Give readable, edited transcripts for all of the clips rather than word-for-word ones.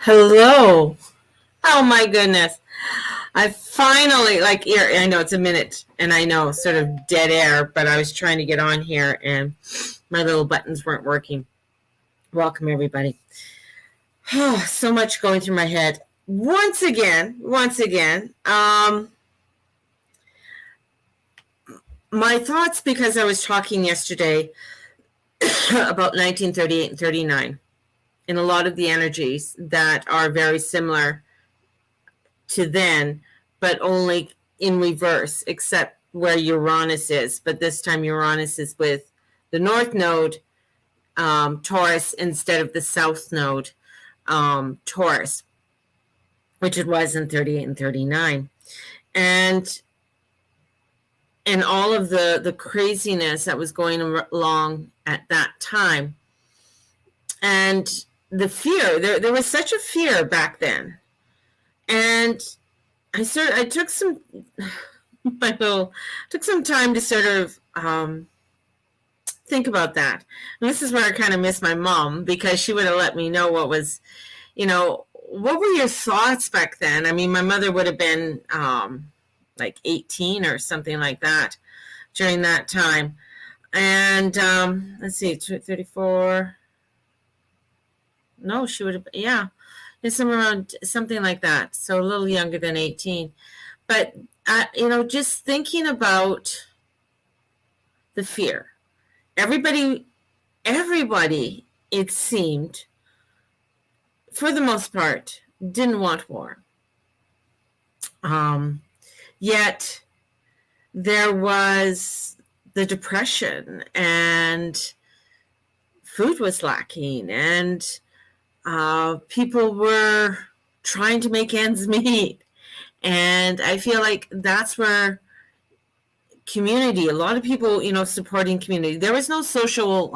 Hello. Oh my goodness. I finally, I know it's a minute and I know sort of dead air, but I was trying to get on here and my little buttons weren't working. Welcome, everybody. Oh, so much going through my head. Once again, my thoughts, because I was talking yesterday about 1938 and 39 and a lot of the energies that are very similar to then, but only in reverse, except where Uranus is. But this time Uranus is with the North Node, Taurus, instead of the South Node, Taurus, which it was in 38 and 39. And all of the craziness that was going along at that time. And the fear, there was such a fear back then. And I took some time to sort of think about that. And this is where I kind of miss my mom, because she would have let me know what were your thoughts back then? I mean, my mother would have been like 18 or something like that during that time. And let's see, 34. No, she would have, yeah. Somewhere around something like that. So a little younger than 18. But, just thinking about the fear. Everybody, it seemed, for the most part, didn't want war. Yet there was the Depression, and food was lacking, and people were trying to make ends meet. And I feel like that's where community, a lot of people, supporting community. There was no social,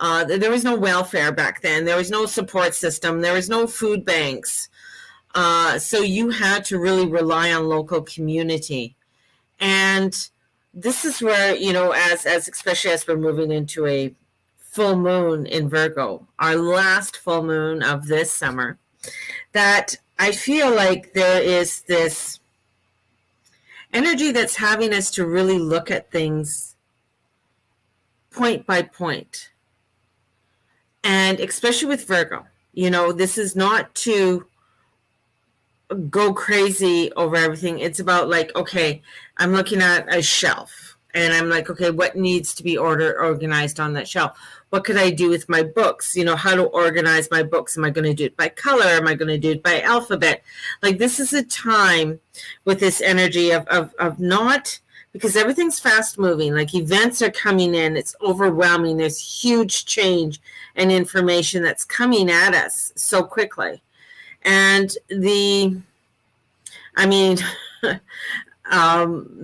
there was no welfare back then. There was no support system. There was no food banks. So you had to really rely on local community. And this is where, as especially as we're moving into a full moon in Virgo, our last full moon of this summer, that I feel like there is this energy that's having us to really look at things point by point. And especially with Virgo, this is not to go crazy over everything. It's about like, okay, I'm looking at a shelf and I'm like, okay, what needs to be organized on that shelf? What could I do with my books? How to organize my books. Am I going to do it by color? Am I going to do it by alphabet? Like, this is a time with this energy of not, because everything's fast moving, like events are coming in, it's overwhelming. There's huge change and information that's coming at us so quickly. And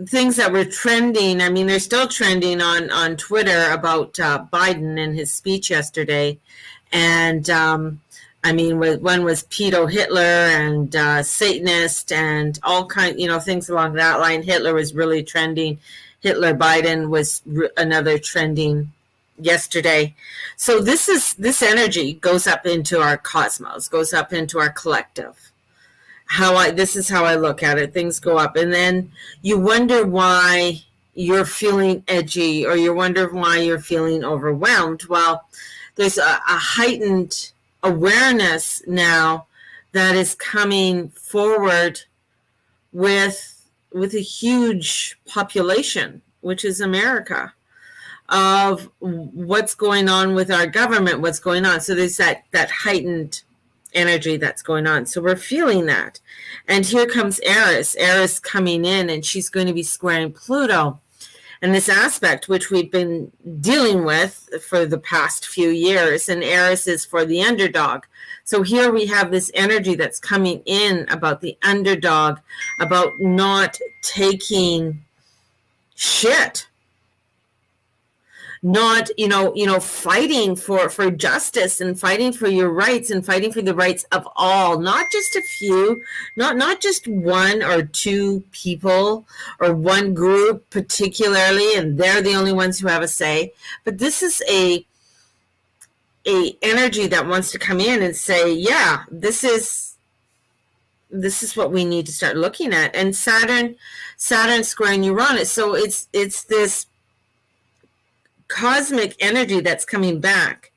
things that were trending, they're still trending on Twitter about Biden and his speech yesterday. And one was pedo Hitler and Satanist and all things along that line. Hitler was really trending. Hitler Biden was another trending yesterday. So this energy goes up into our cosmos, goes up into our collective. This is how I look at it. Things go up, and then you wonder why you're feeling edgy, or you wonder why you're feeling overwhelmed. Well, there's a heightened awareness now that is coming forward with a huge population, which is America, of what's going on with our government, what's going on. So there's that heightened energy that's going on. So we're feeling that. And here comes Eris coming in, and she's going to be squaring Pluto. And this aspect, which we've been dealing with for the past few years, and Eris is for the underdog. So here we have this energy that's coming in about the underdog, about not taking shit, not, fighting for justice and fighting for your rights and fighting for the rights of all, not just a few, not just one or two people or one group particularly, and they're the only ones who have a say. But this is a energy that wants to come in and say, yeah, this is what we need to start looking at. And Saturn squaring Uranus, so it's this cosmic energy that's coming back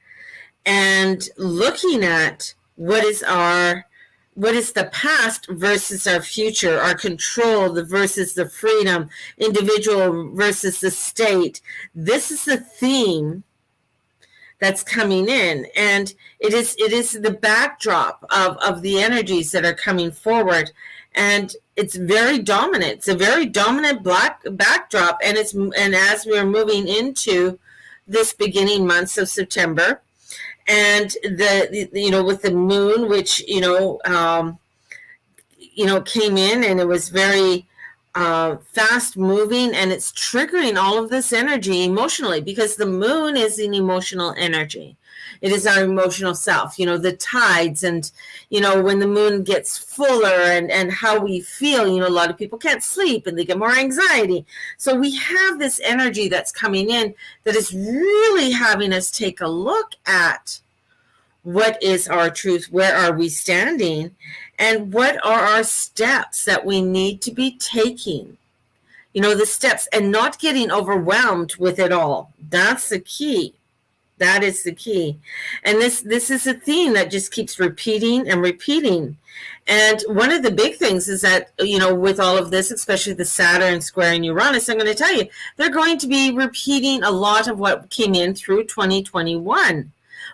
and looking at what is the past versus our future, our control versus the freedom, individual versus the state. This is the theme that's coming in, and it is the backdrop of the energies that are coming forward, and it's very dominant. It's a very dominant black backdrop, and as we're moving into this beginning months of September, and with the moon, which came in, and it was very fast moving, and it's triggering all of this energy emotionally, because the moon is an emotional energy. It is our emotional self, the tides, and when the moon gets fuller, and how we feel. A lot of people can't sleep and they get more anxiety. So we have this energy that's coming in that is really having us take a look at what is our truth, where are we standing, and what are our steps that we need to be taking. The steps, and not getting overwhelmed with it all. That's the key. That is the key. And this is a theme that just keeps repeating and repeating. And one of the big things is that, with all of this, especially the Saturn squaring Uranus, I'm going to tell you, they're going to be repeating a lot of what came in through 2021.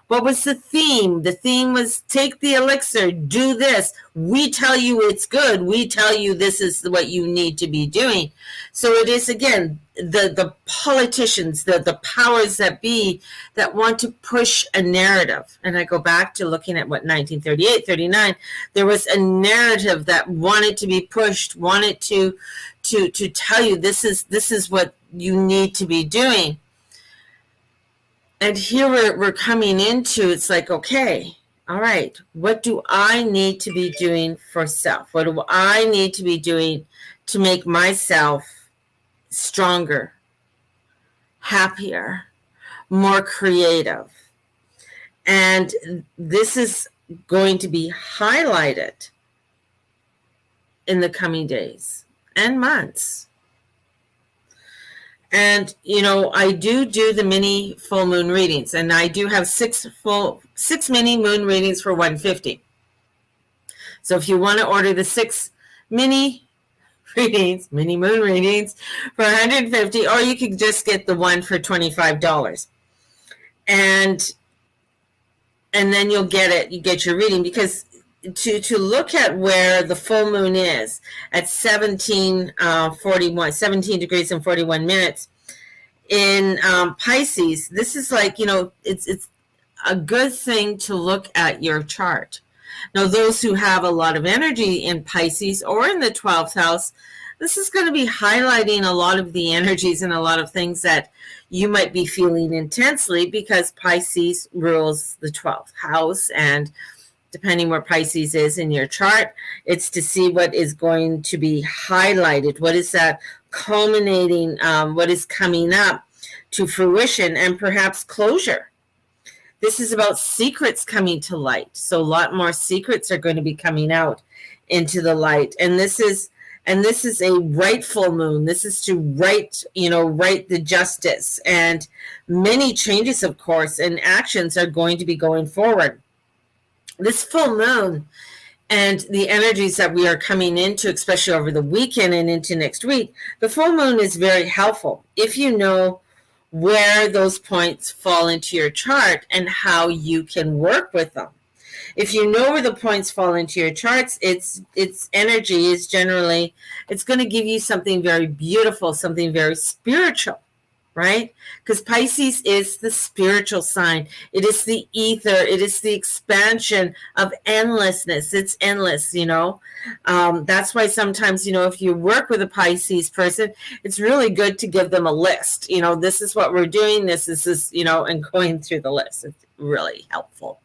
What was the theme? The theme was take the elixir, do this. We tell you it's good. We tell you this is what you need to be doing. So it is, again, the politicians, the powers that be, that want to push a narrative. And I go back to looking at what 1938, 39, there was a narrative that wanted to be pushed, wanted to tell you this is what you need to be doing. And here we're coming into, it's like, okay, all right, what do I need to be doing for self? What do I need to be doing to make myself stronger, happier, more creative? And this is going to be highlighted in the coming days and months. And, I do the mini full moon readings, and I do have six mini moon readings for $150. So if you want to order the 6 mini moon readings for $150, or you could just get the one for $25. And then you'll get it. You get your reading, because to look at where the full moon is at 17 degrees and 41 minutes in Pisces, this is like, it's a good thing to look at your chart. Now, those who have a lot of energy in Pisces or in the 12th house, this is going to be highlighting a lot of the energies and a lot of things that you might be feeling intensely, because Pisces rules the 12th house, and depending where Pisces is in your chart, it's to see what is going to be highlighted. What is that culminating, what is coming up to fruition, and perhaps closure. This is about secrets coming to light. So a lot more secrets are going to be coming out into the light. And this is a rightful moon. This is to right the justice. And many changes, of course, and actions are going to be going forward. This full moon and the energies that we are coming into, especially over the weekend and into next week, the full moon is very helpful if you know where those points fall into your chart and how you can work with them. If you know where the points fall into your charts, its energy is generally, it's going to give you something very beautiful, something very spiritual. Right? Because Pisces is the spiritual sign. It is the ether. It is the expansion of endlessness. It's endless, That's why sometimes, if you work with a Pisces person, it's really good to give them a list. This is what we're doing. This is this, and going through the list. It's really helpful.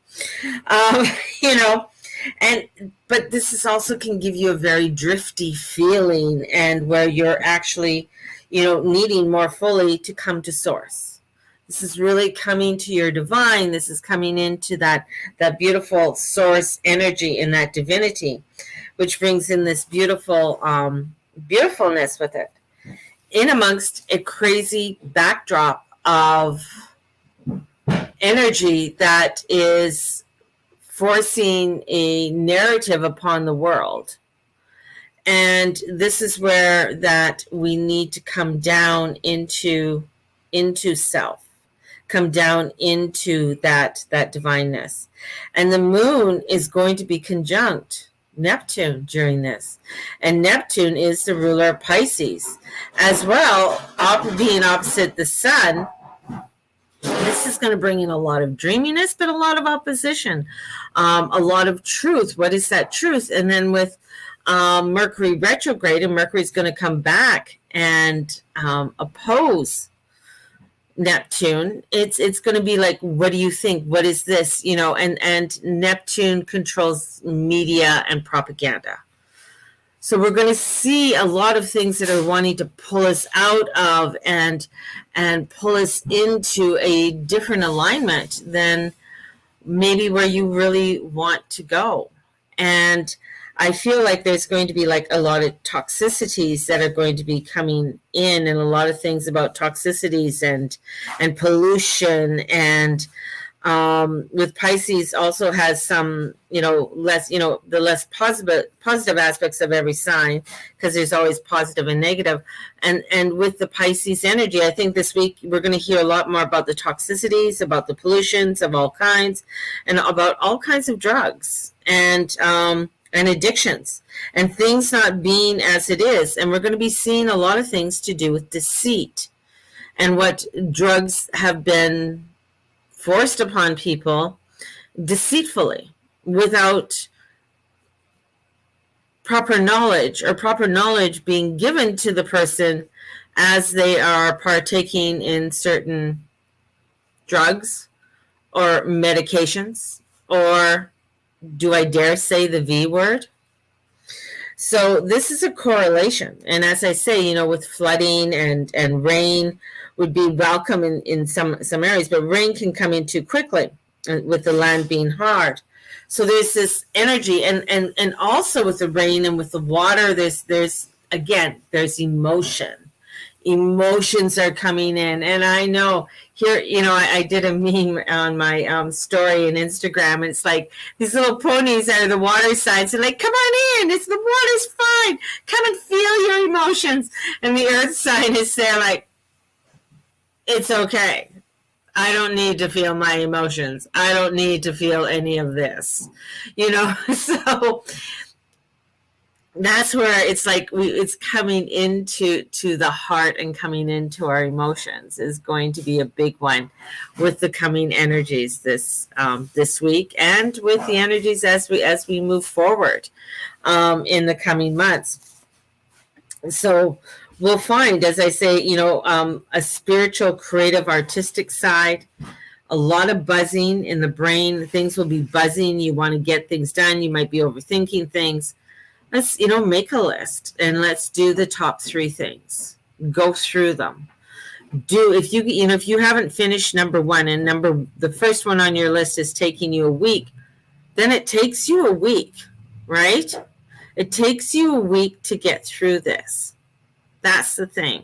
But this is also can give you a very drifty feeling, and where you're actually needing more fully to come to source, This is really coming to your divine. This is coming into that beautiful source energy and that divinity, which brings in this beautiful beautifulness with it, in amongst a crazy backdrop of energy that is forcing a narrative upon the world. And this is where that we need to come down into self, come down into that divineness. And the moon is going to be conjunct Neptune during this. And Neptune is the ruler of Pisces. As well, being opposite the sun, this is going to bring in a lot of dreaminess, but a lot of opposition, a lot of truth. What is that truth? And then with Mercury retrograde, and Mercury is going to come back and oppose Neptune. It's going to be like, what do you think? What is this? You know, and Neptune controls media and propaganda. So we're going to see a lot of things that are wanting to pull us out of and pull us into a different alignment than maybe where you really want to go. And I feel like there's going to be like a lot of toxicities that are going to be coming in, and a lot of things about toxicities and pollution, and with Pisces also has some, less, the less positive aspects of every sign, because there's always positive and negative. And with the Pisces energy, I think this week we're going to hear a lot more about the toxicities, about the pollutions of all kinds, and about all kinds of drugs and addictions, and things not being as it is. And we're going to be seeing a lot of things to do with deceit, and what drugs have been forced upon people deceitfully, without proper knowledge, or proper knowledge being given to the person as they are partaking in certain drugs or medications, or do I dare say the V word? So this is a correlation. And as I say, with flooding and rain would be welcome in some areas, but rain can come in too quickly with the land being hard. So there's this energy, and also with the rain and with the water, there's emotion. Emotions are coming in. And I know here, I did a meme on my story on Instagram, and it's like these little ponies are the water signs, and like, come on in, the water's fine, come and feel your emotions. And the earth sign is there like, it's okay. I don't need to feel my emotions. I don't need to feel any of this, so that's where it's like it's coming into the heart, and coming into our emotions is going to be a big one with the coming energies this week, and with the energies as we move forward in the coming months. So we'll find, as I say, a spiritual, creative, artistic side, a lot of buzzing in the brain. Things will be buzzing. You want to get things done. You might be overthinking things. Let's, make a list, and let's do the top 3 things. Go through them. If you haven't finished number 1, and the first one on your list is taking you a week, then it takes you a week, right? It takes you a week to get through this. That's the thing.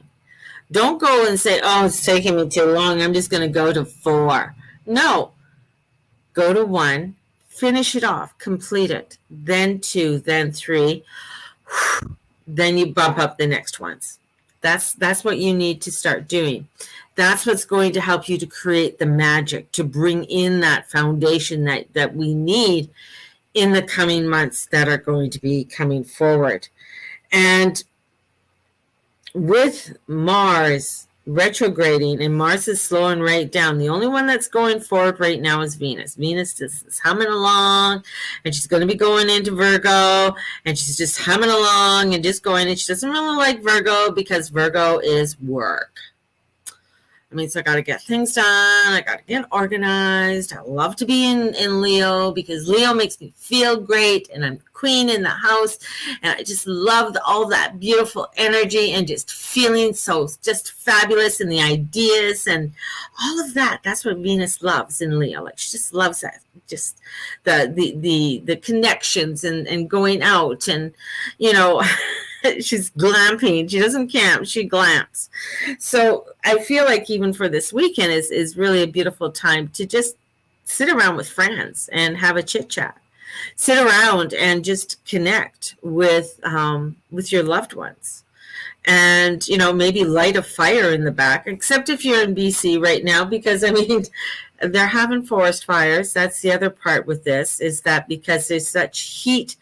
Don't go and say, oh, it's taking me too long, I'm just going to go to 4. No. Go to 1, finish it off, complete it, then 2, then 3, then you bump up the next ones. That's what you need to start doing. That's what's going to help you to create the magic, to bring in that foundation that we need in the coming months that are going to be coming forward. And with Mars retrograding, and Mars is slowing right down, the only one that's going forward right now is Venus. Venus is humming along, and she's going to be going into Virgo, and she's just humming along and just going, and she doesn't really like Virgo because Virgo is work. It means I got to get things done. I got to get organized. I love to be in Leo because Leo makes me feel great, and I'm queen in the house, and I just love all that beautiful energy and just feeling so just fabulous, and the ideas and all of that. That's what Venus loves in Leo. Like, she just loves that, just the connections and going out, and she's glamping. She doesn't camp, she glamps. So I feel like even for this weekend is really a beautiful time to just sit around with friends and have a chit chat. Sit around and just connect with your loved ones. And, maybe light a fire in the back, except if you're in BC right now, because, I mean, they're having forest fires. That's the other part with this, is that because there's such heat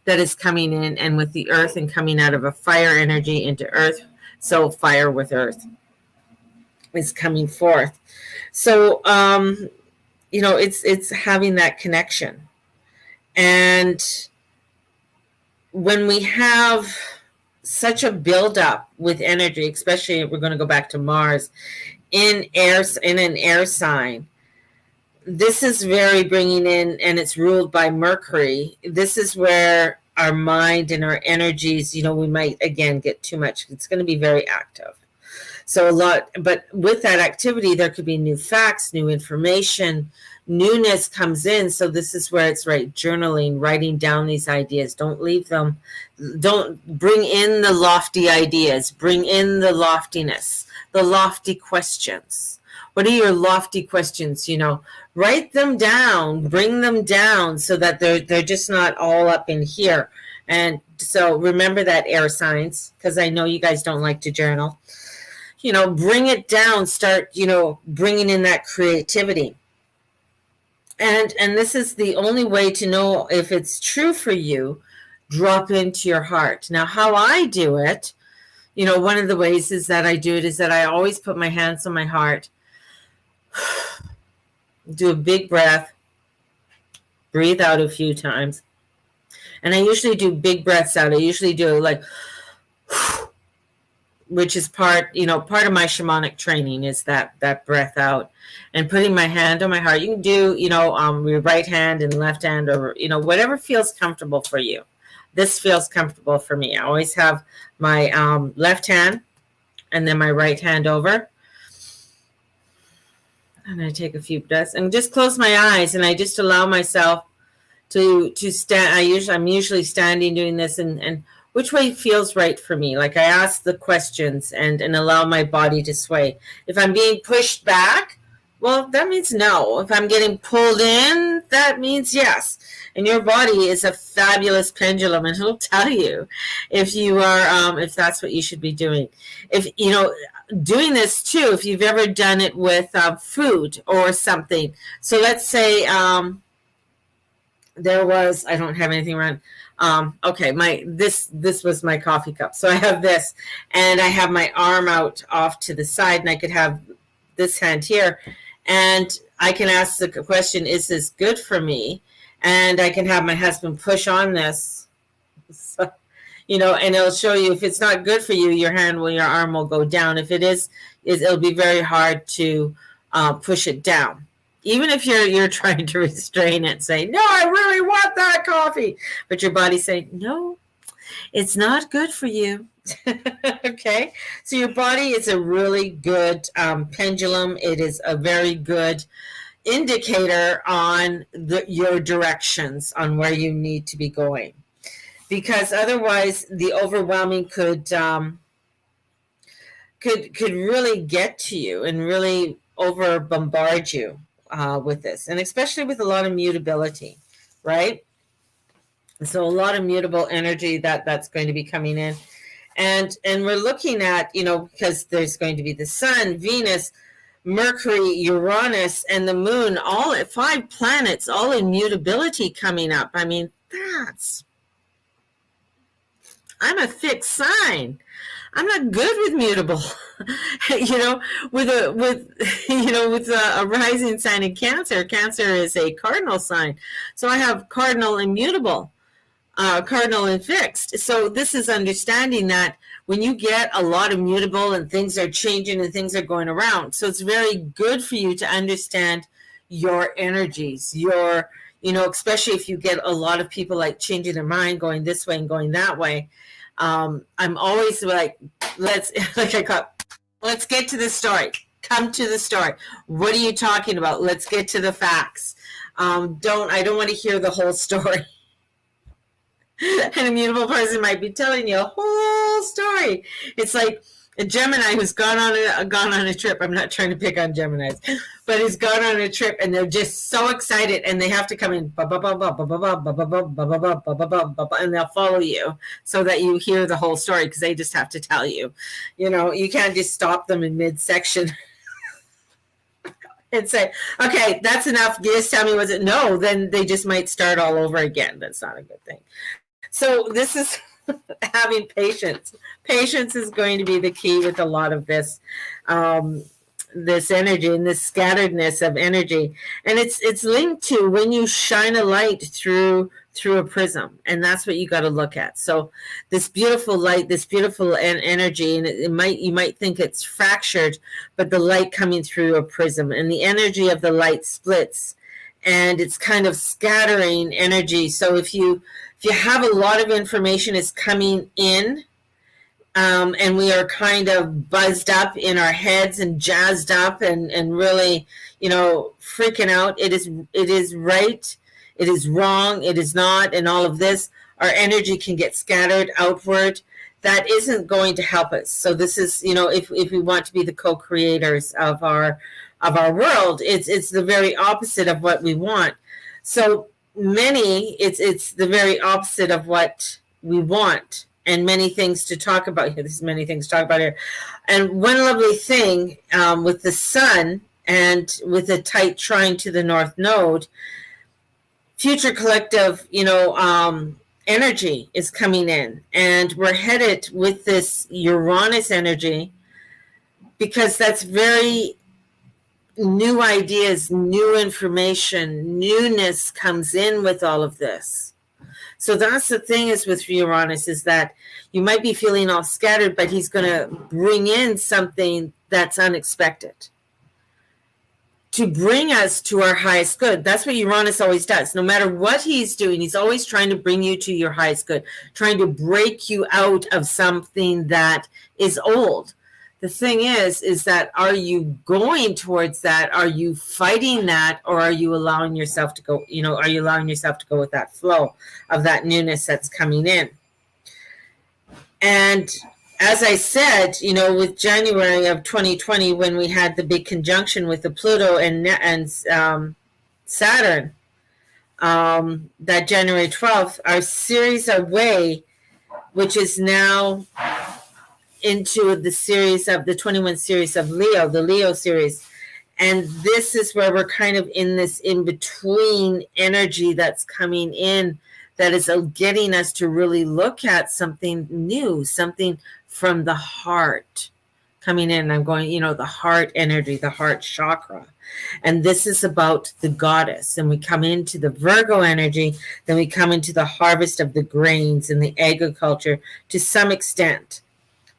that is coming in, and with the earth and coming out of a fire energy into earth, so fire with earth is coming forth. So, it's having that connection. And when we have such a buildup with energy, especially if we're going to go back to Mars in an air sign, this is very bringing in, and it's ruled by Mercury. This is where our mind and our energies, we might again get too much. It's going to be very active. So but with that activity, there could be new facts, new information, newness comes in. So this is where it's right, journaling, writing down these ideas. Don't leave them. Don't bring in the lofty ideas. Bring in the loftiness, the lofty questions. What are your lofty questions? Write them down, bring them down so that they're just not all up in here. And so remember that, air signs, because I know you guys don't like to journal. Bring it down, start, bringing in that creativity. And this is the only way to know if it's true for you. Drop into your heart. Now, how I do it, one of the ways is that I do it is that I always put my hands on my heart. Do a big breath, breathe out a few times. And I usually do big breaths out. I usually do like, which is part of my shamanic training, is that breath out and putting my hand on my heart. You can do, your right hand and left hand, or, whatever feels comfortable for you. This feels comfortable for me. I always have my left hand and then my right hand over. And I take a few breaths and just close my eyes, and I just allow myself to stand. I'm usually standing doing this, and which way feels right for me. Like, I ask the questions and allow my body to sway. If I'm being pushed back, well, that means no. If I'm getting pulled in, that means yes. And your body is a fabulous pendulum, and it'll tell you if you are, if that's what you should be doing. If, doing this too, if you've ever done it with food or something. So let's say there was, I don't have anything around. Okay, this was my coffee cup. So I have this, and I have my arm out off to the side, and I could have this hand here, and I can ask the question, is this good for me? And I can have my husband push on this. So, and it'll show you if it's not good for you, your arm will go down. If it is, it'll be very hard to push it down. Even if you're trying to restrain it, say, no, I really want that coffee. But your body's saying, no, it's not good for you. Okay. So your body is a really good pendulum. It is a very good indicator on your directions on where you need to be going. Because otherwise the overwhelming could really get to you and really over bombard you with this, and especially with a lot of mutability, right? So a lot of mutable energy that's going to be coming in, and we're looking at, because there's going to be the sun, Venus, Mercury, Uranus, and the moon, all at 5 planets, all in mutability coming up. I mean, I'm a fixed sign. I'm not good with mutable, with a rising sign in Cancer. Cancer is a cardinal sign. So I have cardinal and mutable. cardinal and fixed. So this is understanding that when you get a lot of mutable and things are changing and things are going around, so it's very good for you to understand your energies, especially if you get a lot of people like changing their mind, going this way and going that way. I'm always like, let's get to the story. Come to the story. What are you talking about? Let's get to the facts. I don't want to hear the whole story. An immutable person might be telling you a whole story. It's like a Gemini who's gone on a trip. I'm not trying to pick on Geminis, but he's gone on a trip and they're just so excited and they have to come in and they'll follow you so that you hear the whole story because they just have to tell you. You can't just stop them in midsection and say, okay, that's enough. Just tell me, was it? No, then they just might start all over again. That's not a good thing. So this is having patience. Patience is going to be the key with a lot of this, this energy and this scatteredness of energy. And it's linked to when you shine a light through a prism, and that's what you got to look at. So this beautiful light, this beautiful energy, and you might think it's fractured, but the light coming through a prism, and the energy of the light splits, and it's kind of scattering energy. So if you have a lot of information is coming in, and we are kind of buzzed up in our heads and jazzed up and really, freaking out. It is right. It is wrong. It is not. And all of this, our energy can get scattered outward. That isn't going to help us. So this is, if we want to be the co-creators of our world, it's the very opposite of what we want. So it's the very opposite of what we want, and many things to talk about here. There's many things to talk about here. And one lovely thing with the sun and with the tight trine to the North Node, future collective, energy is coming in, and we're headed with this Uranus energy because that's very new ideas, new information, newness comes in with all of this. So that's the thing is with Uranus is that you might be feeling all scattered, but he's going to bring in something that's unexpected to bring us to our highest good. That's what Uranus always does. No matter what he's doing, he's always trying to bring you to your highest good, trying to break you out of something that is old. The thing is that are you going towards that? Are you fighting that? Or are you allowing yourself to go, are you allowing yourself to go with that flow of that newness that's coming in? And as I said, with January of 2020, when we had the big conjunction with the Pluto and Saturn, that January 12th, our series away, which is now into the series of the 21 series of Leo, the Leo series. And this is where we're kind of in this in-between energy that's coming in that is getting us to really look at something new, something from the heart coming in. I'm going, the heart energy, the heart chakra. And this is about the goddess. And we come into the Virgo energy, then we come into the harvest of the grains and the agriculture to some extent.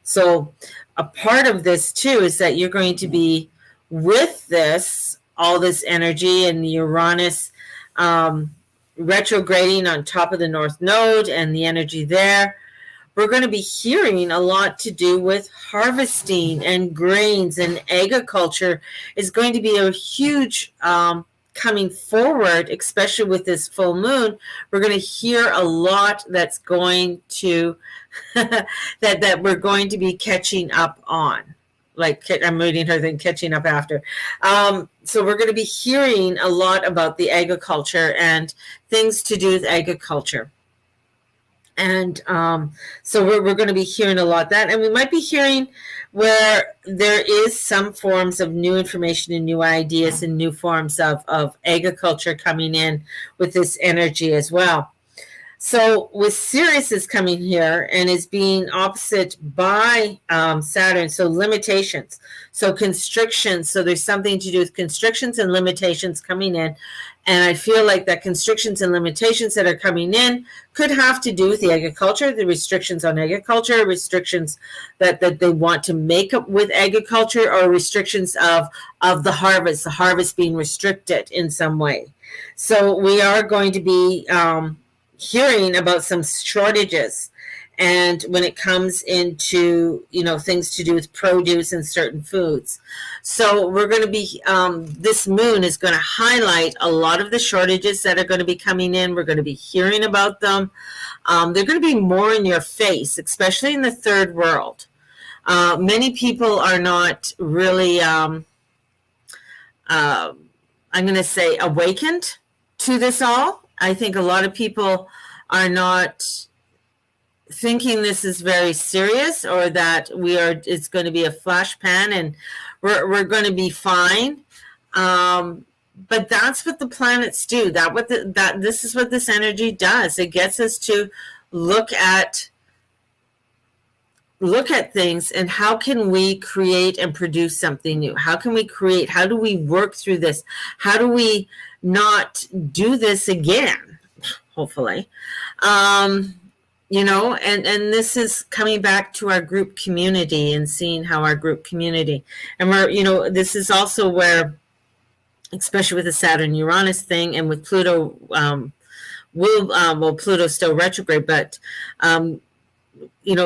So a part of this too is that you're going to be with this, all this energy and Uranus retrograding on top of the North Node and the energy there. We're going to be hearing a lot to do with harvesting and grains, and agriculture is going to be a huge coming forward, especially with this full moon. We're going to hear a lot that's going to that we're going to be catching up on. Like I'm reading her thing, catching up after. So we're going to be hearing a lot about the agriculture and things to do with agriculture. And so we're going to be hearing a lot of that. And we might be hearing where there is some forms of new information and new ideas and new forms of agriculture coming in with this energy as well. So with Sirius is coming here and is being opposite by Saturn, so limitations, so constrictions. So there's something to do with constrictions and limitations coming in. And I feel like that constrictions and limitations that are coming in could have to do with the agriculture, the restrictions on agriculture, restrictions that they want to make up with agriculture, or restrictions of the harvest being restricted in some way. So we are going to be hearing about some shortages, and when it comes into things to do with produce and certain foods. So we're going to be this moon is going to highlight a lot of the shortages that are going to be coming in. We're going to be hearing about them. They're going to be more in your face, especially in the third world. Many people are not really I'm going to say awakened to this all. I think a lot of people are not thinking this is very serious, or that it's going to be a flash pan and we're going to be fine. But that's what the planets do. This is what this energy does. It gets us to look at things, and how can we create and produce something new? How can we create? How do we work through this? How do we not do this again? Hopefully. And this is coming back to our group community and seeing how our group community, and this is also where, especially with the Saturn Uranus thing, and with Pluto, Pluto's still retrograde, but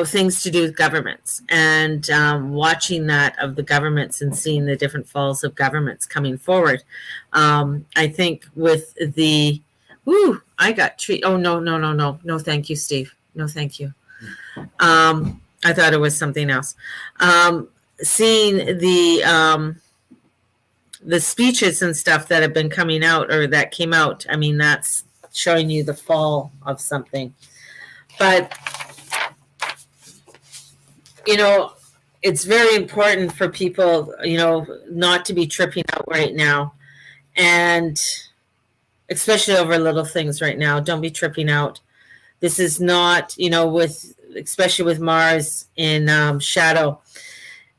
things to do with governments, and watching that of the governments and seeing the different falls of governments coming forward. I think with the, I got treat. Oh, no, thank you, Steve. No, thank you. I thought it was something else. Seeing the speeches and stuff that have been coming out, or that came out, I mean, that's showing you the fall of something. But it's very important for people, not to be tripping out right now, and especially over little things right now. Don't be tripping out. This is not, especially with Mars in shadow.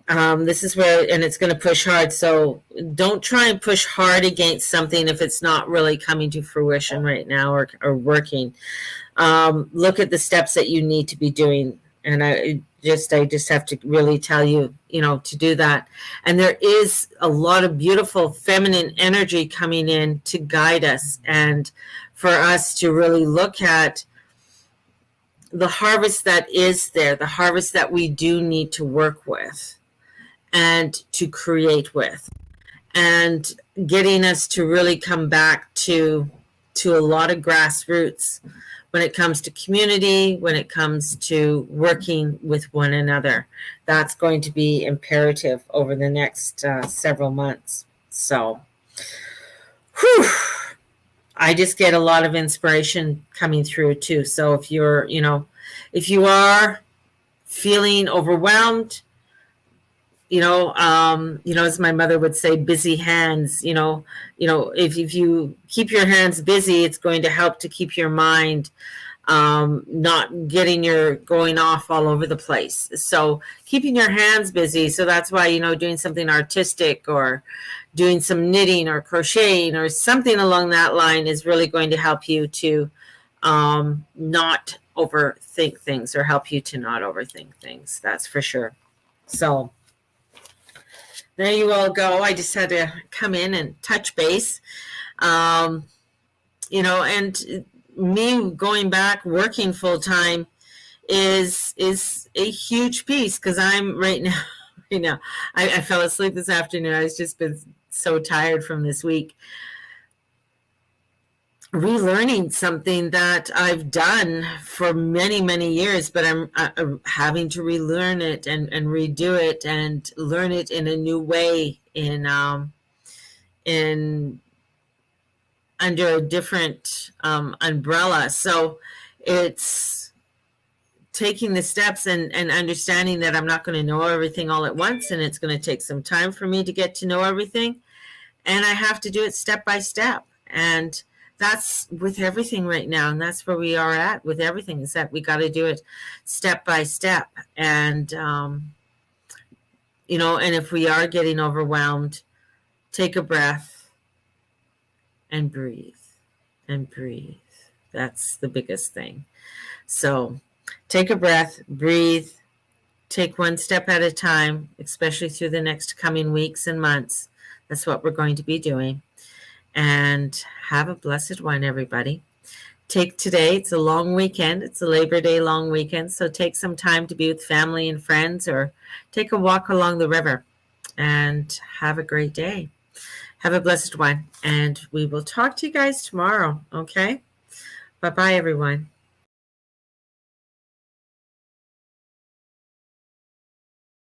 This is where, and it's going to push hard. So don't try and push hard against something if it's not really coming to fruition right now, or working. Look at the steps that you need to be doing. And I just have to really tell you, to do that. And there is a lot of beautiful feminine energy coming in to guide us, and for us to really look at the harvest that is there, the harvest that we do need to work with and to create with, and getting us to really come back to a lot of grassroots when it comes to community, when it comes to working with one another. That's going to be imperative over the next several months. So, I just get a lot of inspiration coming through too. So if if you are feeling overwhelmed, as my mother would say, busy hands, if you keep your hands busy, it's going to help to keep your mind not going off all over the place. So keeping your hands busy. So that's why, doing something artistic, or doing some knitting or crocheting or something along that line is really going to help you to not overthink things, or help you to not overthink things. That's for sure. So there you all go. I just had to come in and touch base. And me going back working full time is a huge piece, because I'm right now, I fell asleep this afternoon. I was just been so tired from this week. Relearning something that I've done for many, many years, but I'm having to relearn it and redo it and learn it in a new way, in under a different umbrella. So it's taking the steps and understanding that I'm not going to know everything all at once, and it's going to take some time for me to get to know everything, and I have to do it step by step. And that's with everything right now, and that's where we are at with everything, is that we got to do it step by step. And and if we are getting overwhelmed, take a breath and breathe and breathe. That's the biggest thing. So take a breath, breathe, take one step at a time, especially through the next coming weeks and months. That's what we're going to be doing. And have a blessed one, everybody. Take today, it's a long weekend. It's a Labor Day long weekend. So take some time to be with family and friends, or take a walk along the river, and have a great day. Have a blessed one. And we will talk to you guys tomorrow. Okay? Bye-bye, everyone.